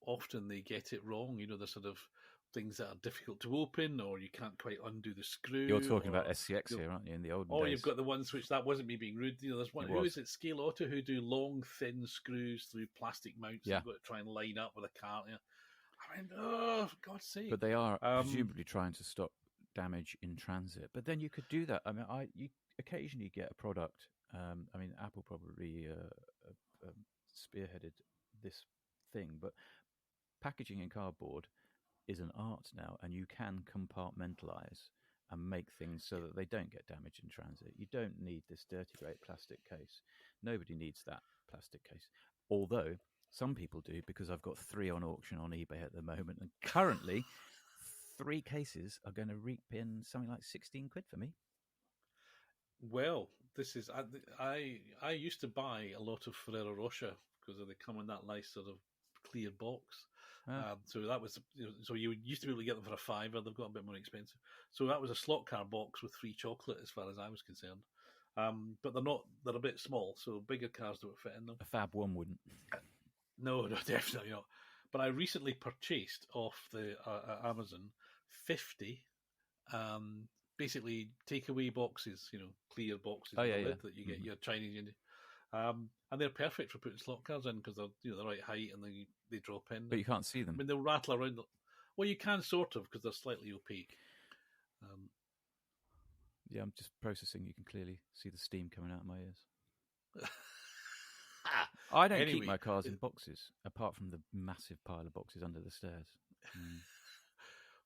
often they get it wrong. The sort of things that are difficult to open, or you can't quite undo the screw. You're talking about SCX here, aren't you? In the olden days. You've got the ones which, that wasn't me being rude. There's one. Who is it? Scale Auto, who do long, thin screws through plastic mounts. Yeah. You've got to try and line up with a car. I mean, oh, for God's sake! But they are presumably trying to stop damage in transit. But then you could do that. I mean, you occasionally get a product. I mean, Apple probably spearheaded this thing, but packaging in cardboard is an art now, and you can compartmentalize and make things so that they don't get damaged in transit. You don't need this dirty great plastic case. Nobody needs that plastic case. Although some people do, because I've got 3 on auction on eBay at the moment, and currently 3 cases are going to reap in something like 16 quid for me. Well, this is I used to buy a lot of Ferrero Rocher because they come in that nice sort of clear box. So that was so you used to be able to get them for a £5. They've got a bit more expensive. So that was a slot car box with free chocolate, as far as I was concerned. But they're a bit small, so bigger cars don't fit in them. A Fab 1 wouldn't. No, definitely not. But I recently purchased off the Amazon 50 basically takeaway boxes, clear boxes with a lid that you get your Chinese into. And they're perfect for putting slot cars in, because they're the right height and they drop in. But you can't see them. I mean, they'll rattle around. Well, you can sort of, because they're slightly opaque. Yeah, I'm just processing. You can clearly see the steam coming out of my ears. I don't keep my cars in boxes, apart from the massive pile of boxes under the stairs.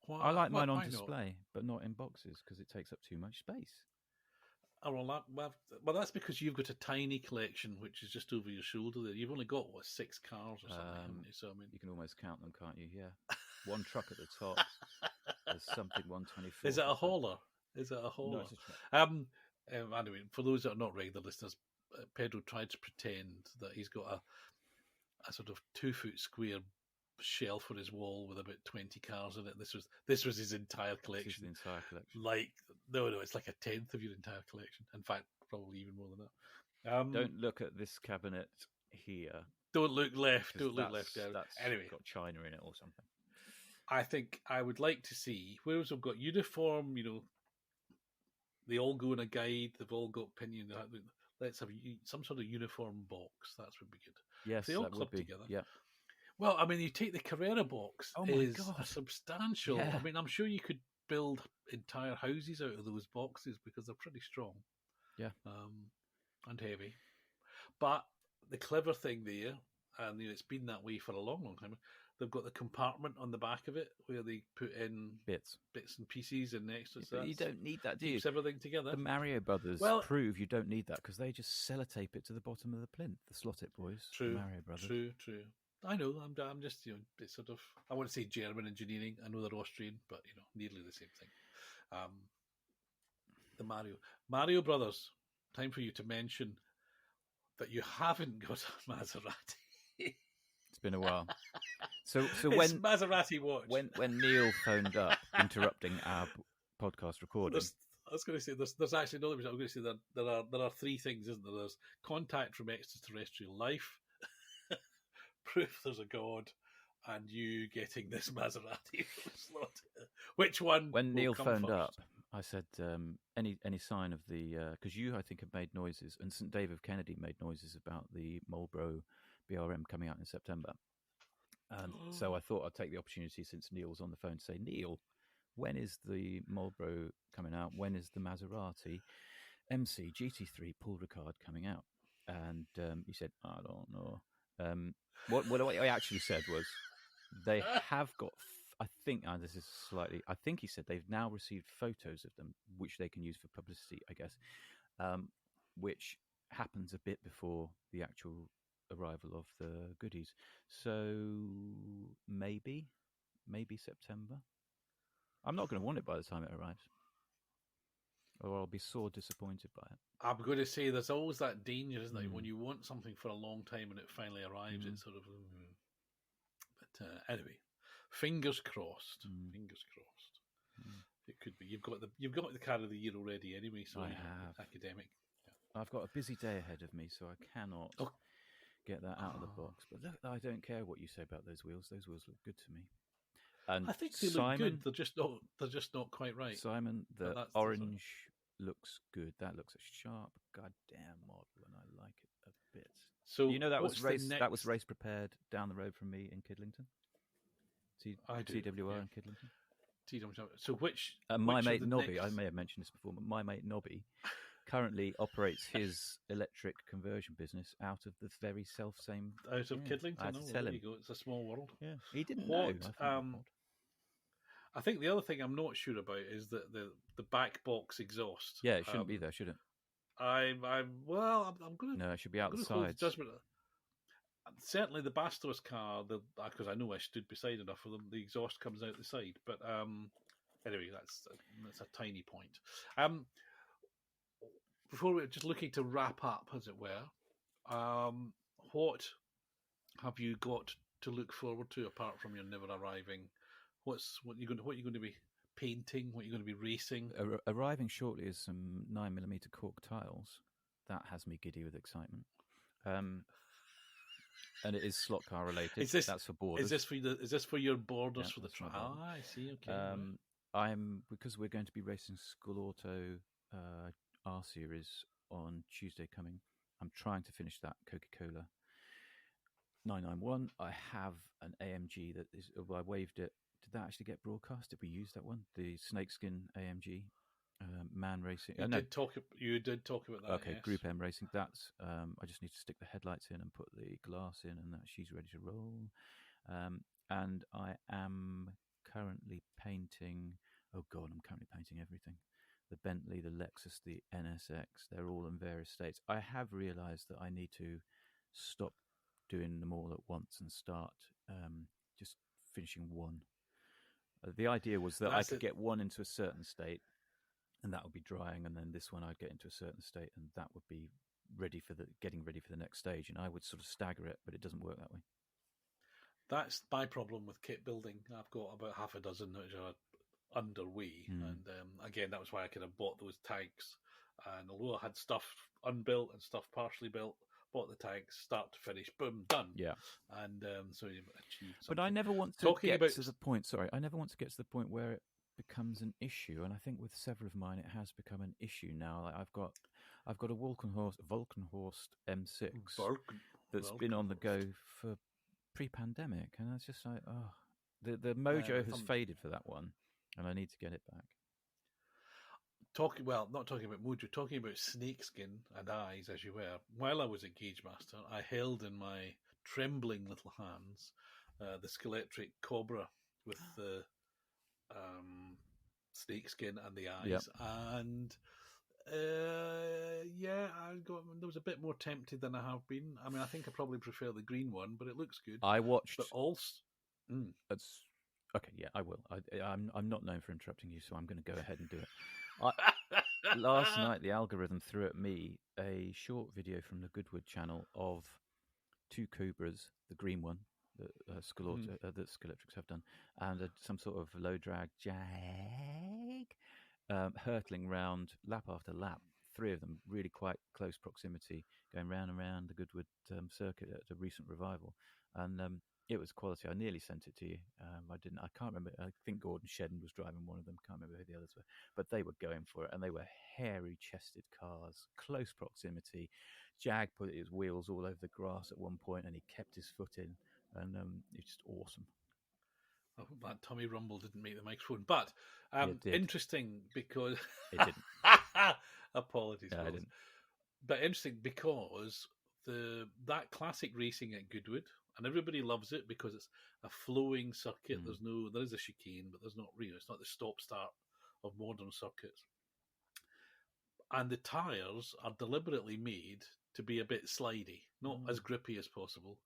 I like mine on display, but not in boxes, because it takes up too much space. Oh, well, that's because you've got a tiny collection, which is just over your shoulder there. You've only got, 6 cars or something, haven't you? So, I mean, you can almost count them, can't you? Yeah. 1 truck at the top. There's something 124. Is it a hauler? No, it's a truck. Anyway, for those that are not regular listeners, Pedro tried to pretend that he's got a sort of 2-foot square shelf on his wall with about 20 cars in it. This was his entire collection. This is the entire collection. No, it's like a 10th of your entire collection. In fact, probably even more than that. Don't look at this cabinet here. Don't look left. Don't look left down. Anyway, got china in it or something. I think I would like to see, whereas we've got uniform, they all go in a guide. They've all got pinion. Let's have some sort of uniform box. That would be good. Yes, they all club together. Yeah. Well, I mean, you take the Carrera box. Oh my God. Substantial. Yeah. I mean, I'm sure you could build entire houses out of those boxes, because they're pretty strong. Yeah. And heavy. But the clever thing there, and it's been that way for a long, long time, they've got the compartment on the back of it where they put in bits and pieces and extras. Yeah, you don't need that, do you? Keeps everything together. The Mario Brothers prove you don't need that, because they just sellotape it to the bottom of the plinth. The Slot It boys. True. The Mario Brothers. True. I know. I'm just it's sort of, I wouldn't say German engineering. I know they're Austrian, but nearly the same thing. The Mario Brothers. Time for you to mention that you haven't got a Maserati. It's been a while. So when Maserati watch, when Neil phoned up interrupting our podcast recording, I was going to say there's actually another. I was going to say that there are 3 things, isn't there? There's contact from extraterrestrial life, proof there's a God, and you getting this Maserati slot. Which one? When Neil phoned up, I said any sign of the because you I think have made noises, and St Dave of Kennedy made noises about the Marlboro BRM coming out in September. And so I thought I'd take the opportunity, since Neil's on the phone, to say, Neil, when is the Marlboro coming out? When is the Maserati MC GT3 Paul Ricard coming out? And he said, I don't know. What I actually said was, they have got, I think, and this is slightly, I think he said they've now received photos of them, which they can use for publicity, I guess, which happens a bit before the actual arrival of the goodies. So maybe September. I'm not going to want it by the time it arrives, or I'll be sore disappointed by it. I'm going to say there's always that danger, isn't there? When you want something for a long time and it finally arrives, it's sort of. But anyway, fingers crossed. Fingers crossed. It could be. You've got the car of the year already, anyway. So I have academic. Yeah. I've got a busy day ahead of me, so I cannot get that out of the box. But look, I don't care what you say about those wheels. Those wheels look good to me. And I think they look good. They're just not quite right. Simon, the orange looks good. That looks a sharp, goddamn model, and I like it a bit. So you know that was race prepared down the road from me in Kidlington. TWR in Kidlington. So which my mate Nobby, I may have mentioned this before, but my mate Nobby currently operates his electric conversion business out of the very self-same... Out of Kidlington? I had to tell him. There you go. It's a small world. Yeah, he didn't know. I think the other thing I'm not sure about is the back box exhaust. Yeah, it shouldn't be there, should it? I'm going to... No, it should be out the sides. Certainly the Bastos car, because I know I stood beside enough of them, the exhaust comes out the side. But anyway, that's a tiny point. Before we're just looking to wrap up, as it were, what have you got to look forward to apart from your never arriving? What you going to be painting? What are you going to be racing? Arriving shortly is some 9mm cork tiles. That has me giddy with excitement. And it is slot car related. That's for borders. Is this for your borders for the trial? I see. Okay. Because we're going to be racing School Auto R Series on Tuesday coming. I'm trying to finish that Coca-Cola 991. I have an AMG that is. I waved it. Did that actually get broadcast? Did we use that one? The snakeskin AMG. Man Racing. You did talk about that. Okay, yes. Group M Racing. That's. I just need to stick the headlights in and put the glass in, and she's ready to roll. And I am currently painting. Oh God, I'm currently painting everything. The Bentley, the Lexus, the NSX. They're all in various states. I have realised that I need to stop doing them all at once and start just finishing one. The idea was that I could get one into a certain state, and that would be drying, and then this one I'd get into a certain state, and that would be getting ready for the next stage, and I would sort of stagger it, but it doesn't work that way. That's my problem with kit building. I've got about half a dozen which are underway, and again, that was why I kind of bought those tanks. And although I had stuff unbuilt and stuff partially built, bought the tanks, start to finish, boom, done. Yeah. And so you achieved something. But I never want to get to the point. Sorry, I never want to get to the point where it becomes an issue, and I think with several of mine, it has become an issue now. Like I've got a Volkenhorst M6 that's been on the go for pre-pandemic, and it's just like, the mojo has faded for that one, and I need to get it back. Not talking about mojo, talking about snakeskin and eyes, as you were. While I was at Gauge Master, I held in my trembling little hands the Scalextric Cobra with the snakeskin and the eyes, and I was a bit more tempted than I have been. I mean, I think I probably prefer the green one, but it looks good. I watched, but also, that's okay. Yeah, I will. I'm not known for interrupting you, so I'm going to go ahead and do it. Last night, the algorithm threw at me a short video from the Goodwood channel of two Cobras, the green one that Scalextrics have done, and some sort of low drag jag hurtling round lap after lap. Three of them, really quite close proximity, going round and round the Goodwood circuit at a recent revival. And It was quality. I nearly sent it to you. I didn't. I can't remember. I think Gordon Shedden was driving one of them. Can't remember who the others were. But they were going for it, and they were hairy-chested cars, close proximity. Jag put his wheels all over the grass at one point, and he kept his foot in, and it's just awesome. I hope that Tommy Rumble didn't make the microphone, but It did. interesting because It didn't. Apologies, Yeah, I fellas. didn't. But interesting because that classic racing at Goodwood, and everybody loves it because it's a flowing circuit. There is a chicane, but there's not really. It's not the stop start of modern circuits. And the tyres are deliberately made to be a bit slidey, not as grippy as possible.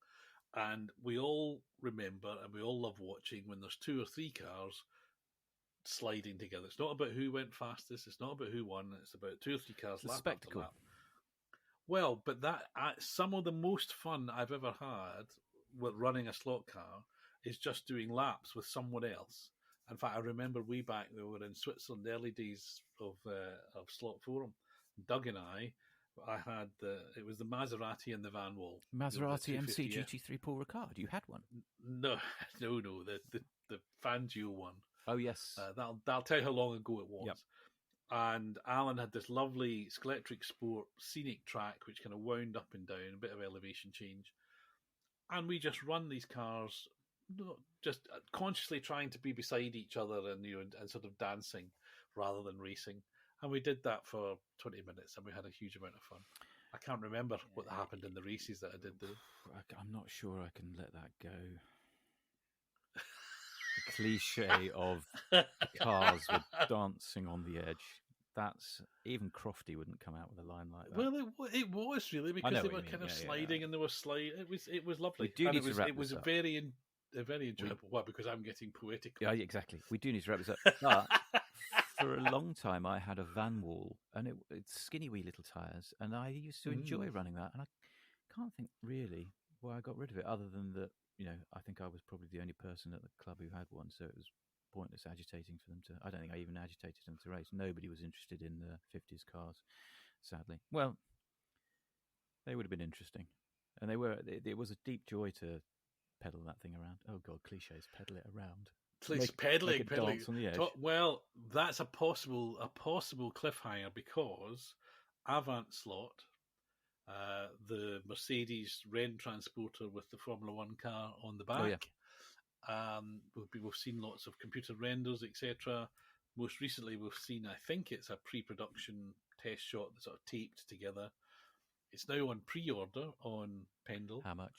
And we all remember and we all love watching when there's 2 or 3 cars sliding together. It's not about who went fastest. It's not about who won. It's about 2 or 3 cars lap spectacle. after lap. Well, but that some of the most fun I've ever had with running a slot car is just doing laps with someone else. In fact, I remember way back we were in Switzerland, early days of Slot Forum. Doug and I had it was the Maserati and the Van Wall. Maserati MC GT3 Paul Ricard. You had one? No, the Fangio one. Oh yes, that'll tell you how long ago it was. Yep. And Alan had this lovely Scalextric Sport scenic track, which kind of wound up and down, a bit of elevation change. And we just run these cars, just consciously trying to be beside each other and sort of dancing rather than racing. And we did that for 20 minutes and we had a huge amount of fun. I can't remember what happened in the races that I did do. I'm not sure I can let that go. The cliche of cars with dancing on the edge. That's even Crofty wouldn't come out with a line like that. Well, it was really because they were kind of sliding and they were sliding. It was lovely. It was very enjoyable. Why? Because I'm getting poetic. Yeah, exactly. We do need to wrap this up. But for a long time, I had a Van Wall, and it's skinny wee little tyres, and I used to enjoy running that. And I can't think really why I got rid of it, other than that. I think I was probably the only person at the club who had one, so it was pointless agitating for them to. I don't think I even agitated them to race. Nobody was interested in the 50s cars, sadly. Well, they would have been interesting, and they were. It was a deep joy to pedal that thing around. Oh God, cliches, pedal it around. Pedaling. Dance on the edge. Well, that's a possible cliffhanger because Avant Slot, the Mercedes Ren Transporter with the Formula One car on the back. Oh, yeah. We've seen lots of computer renders, etc. Most recently, we've seen, I think it's a pre-production test shot that's sort of taped together. It's now on pre-order on Pendle. How much?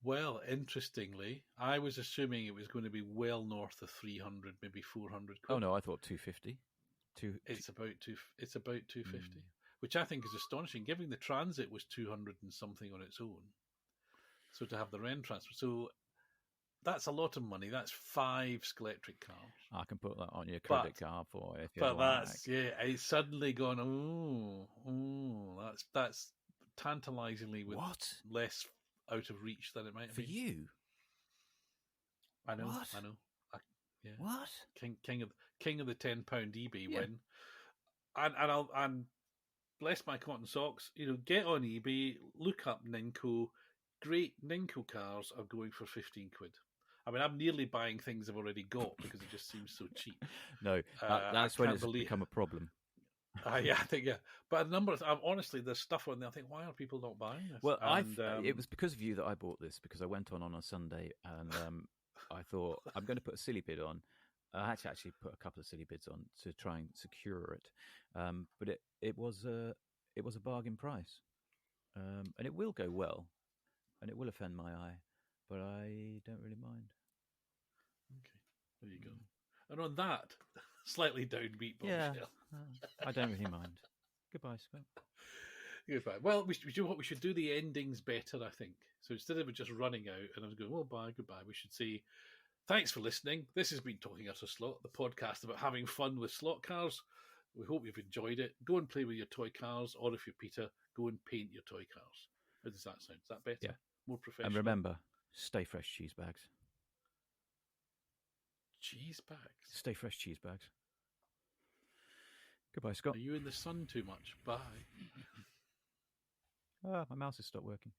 Well, interestingly, I was assuming it was going to be well north of 300, maybe 400 quid. Oh no, I thought 250. It's about 250, which I think is astonishing, given the Transit was 200 and something on its own. So to have the Ren Transport, so that's a lot of money. That's 5 Scalextric cars. I can put that on your credit card for you. But that's it's suddenly gone. That's tantalisingly with less out of reach than it might have for been. You. I know. What? I know. Yeah. What? King of the £10 eBay win. And bless my cotton socks. Get on eBay, look up Ninko. Great Ninko cars are going for 15 quid. I mean, I'm nearly buying things I've already got because it just seems so cheap. No, that's when it's become a problem. Yeah, I think, yeah. But a number of honestly, there's stuff on there. I think, why are people not buying this? Well, it was because of you that I bought this, because I went on a Sunday and I thought, I'm going to put a silly bid on. I had to actually put a couple of silly bids on to try and secure it. But it was a bargain price. And it will go well, and it will offend my eye, but I don't really mind. Okay, there you go. And on that slightly downbeat bombshell, I don't really mind. Goodbye, Scott. Goodbye. Well, we should do the endings better, I think. So instead of it just running out and I was going, well, bye, goodbye, we should say, thanks for listening. This has been Talking Utter Slot, the podcast about having fun with slot cars. We hope you've enjoyed it. Go and play with your toy cars, or if you're Peter, go and paint your toy cars. How does that sound? Is that better? Yeah. More professional? And remember, stay fresh cheese bags. Cheese bags? Stay fresh cheese bags. Goodbye, Scott. Are you in the sun too much? Bye. My mouse has stopped working.